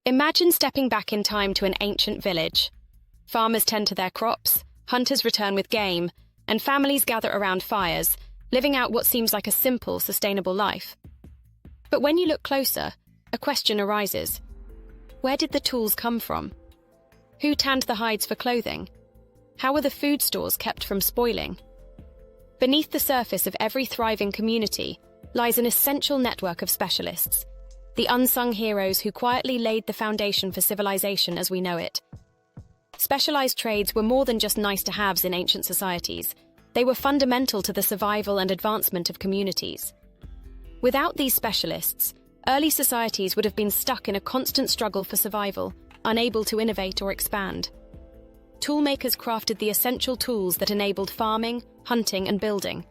Imagine stepping back in time to an ancient village. Farmers tend to their crops, hunters return with game, and families gather around fires, living out what seems like a simple, sustainable life. But when you look closer, a question arises. Where did the tools come from? Who tanned the hides for clothing? How were the food stores kept from spoiling? Beneath the surface of every thriving community lies an essential network of specialists, the unsung heroes who quietly laid the foundation for civilization as we know it. Specialized trades were more than just nice-to-haves in ancient societies. They were fundamental to the survival and advancement of communities. Without these specialists, early societies would have been stuck in a constant struggle for survival, unable to innovate or expand. Toolmakers crafted the essential tools that enabled farming, hunting, and building.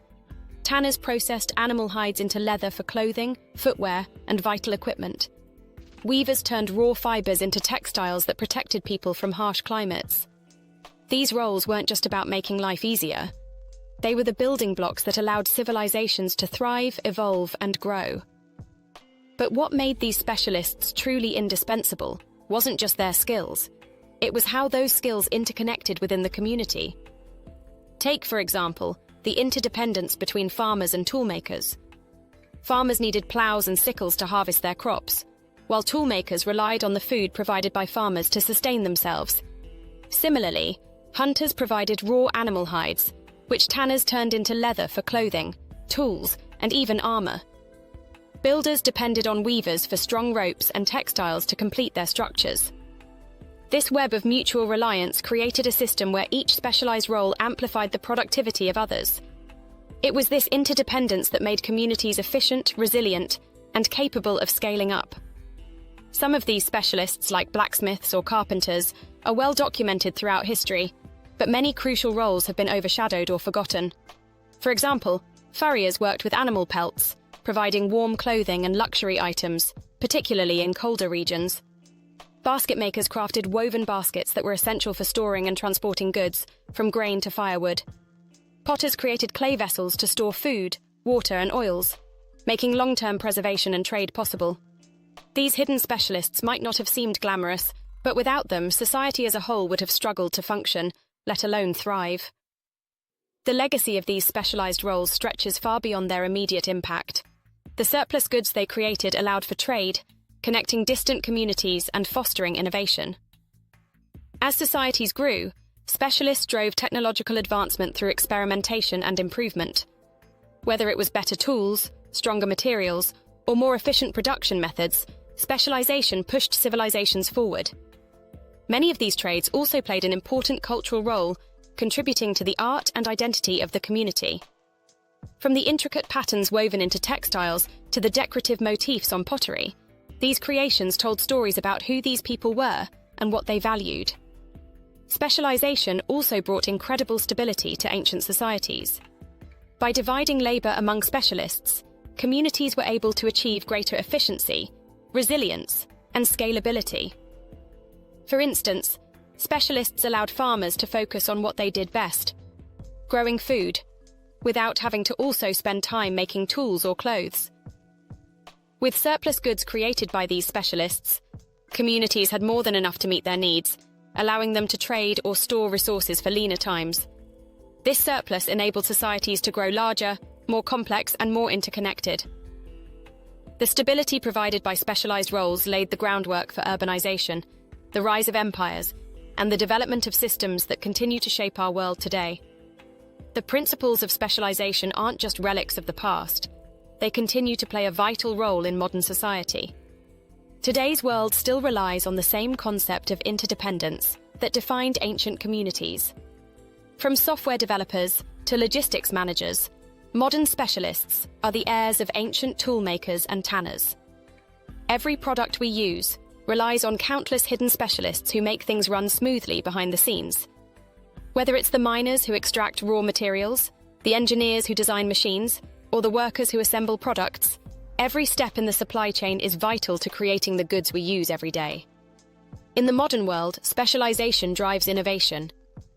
Tanners processed animal hides into leather for clothing, footwear, and vital equipment. Weavers turned raw fibers into textiles that protected people from harsh climates. These roles weren't just about making life easier. They were the building blocks that allowed civilizations to thrive, evolve, and grow. But what made these specialists truly indispensable wasn't just their skills. It was how those skills interconnected within the community. Take, for example, the interdependence between farmers and toolmakers. Farmers needed plows and sickles to harvest their crops, while toolmakers relied on the food provided by farmers to sustain themselves. Similarly, hunters provided raw animal hides, which tanners turned into leather for clothing, tools, and even armor. Builders depended on weavers for strong ropes and textiles to complete their structures. This web of mutual reliance created a system where each specialized role amplified the productivity of others. It was this interdependence that made communities efficient, resilient, and capable of scaling up. Some of these specialists, like blacksmiths or carpenters, are well documented throughout history, but many crucial roles have been overshadowed or forgotten. For example, furriers worked with animal pelts, providing warm clothing and luxury items, particularly in colder regions. Basket makers crafted woven baskets that were essential for storing and transporting goods, from grain to firewood. Potters created clay vessels to store food, water, and oils, making long-term preservation and trade possible. These hidden specialists might not have seemed glamorous, but without them, society as a whole would have struggled to function, let alone thrive. The legacy of these specialized roles stretches far beyond their immediate impact. The surplus goods they created allowed for trade, connecting distant communities and fostering innovation. As societies grew, specialists drove technological advancement through experimentation and improvement. Whether it was better tools, stronger materials, or more efficient production methods, specialization pushed civilizations forward. Many of these trades also played an important cultural role, contributing to the art and identity of the community. From the intricate patterns woven into textiles to the decorative motifs on pottery, these creations told stories about who these people were and what they valued. Specialization also brought incredible stability to ancient societies. By dividing labor among specialists, communities were able to achieve greater efficiency, resilience, and scalability. For instance, specialists allowed farmers to focus on what they did best, growing food, without having to also spend time making tools or clothes. With surplus goods created by these specialists, communities had more than enough to meet their needs, allowing them to trade or store resources for leaner times. This surplus enabled societies to grow larger, more complex, and more interconnected. The stability provided by specialized roles laid the groundwork for urbanization, the rise of empires, and the development of systems that continue to shape our world today. The principles of specialization aren't just relics of the past. They continue to play a vital role in modern society. Today's world still relies on the same concept of interdependence that defined ancient communities. From software developers to logistics managers, modern specialists are the heirs of ancient toolmakers and tanners. Every product we use relies on countless hidden specialists who make things run smoothly behind the scenes. Whether it's the miners who extract raw materials, the engineers who design machines, or the workers who assemble products, every step in the supply chain is vital to creating the goods we use every day. In the modern world, specialization drives innovation.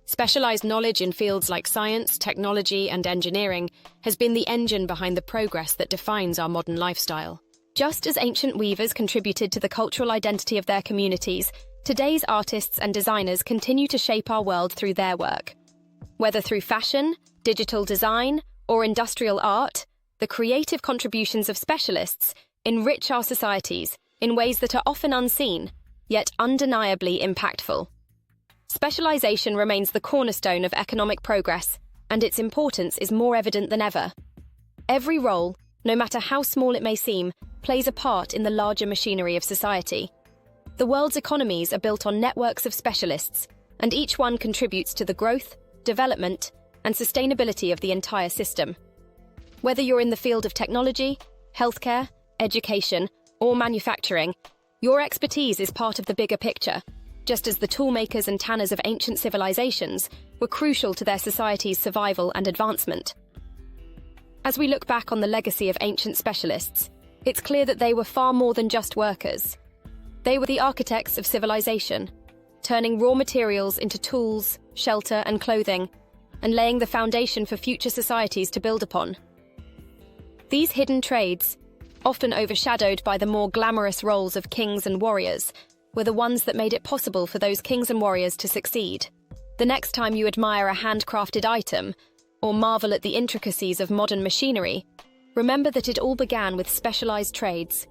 Specialized knowledge in fields like science, technology, and engineering has been the engine behind the progress that defines our modern lifestyle. Just as ancient weavers contributed to the cultural identity of their communities, today's artists and designers continue to shape our world through their work. Whether through fashion, digital design, or industrial art, the creative contributions of specialists enrich our societies in ways that are often unseen, yet undeniably impactful. Specialization remains the cornerstone of economic progress, and its importance is more evident than ever. Every role, no matter how small it may seem, plays a part in the larger machinery of society. The world's economies are built on networks of specialists, and each one contributes to the growth, development, and sustainability of the entire system. Whether you're in the field of technology, healthcare, education, or manufacturing, your expertise is part of the bigger picture, just as the toolmakers and tanners of ancient civilizations were crucial to their society's survival and advancement. As we look back on the legacy of ancient specialists, it's clear that they were far more than just workers. They were the architects of civilization, turning raw materials into tools, shelter, and clothing, and laying the foundation for future societies to build upon. These hidden trades, often overshadowed by the more glamorous roles of kings and warriors, were the ones that made it possible for those kings and warriors to succeed. The next time you admire a handcrafted item, or marvel at the intricacies of modern machinery, remember that it all began with specialized trades.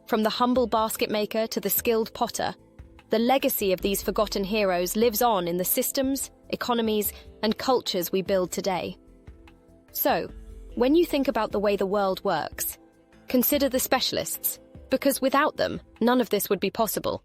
From the humble basket maker to the skilled potter, the legacy of these forgotten heroes lives on in the systems, economies, and cultures we build today. So, when you think about the way the world works, consider the specialists, because without them, none of this would be possible.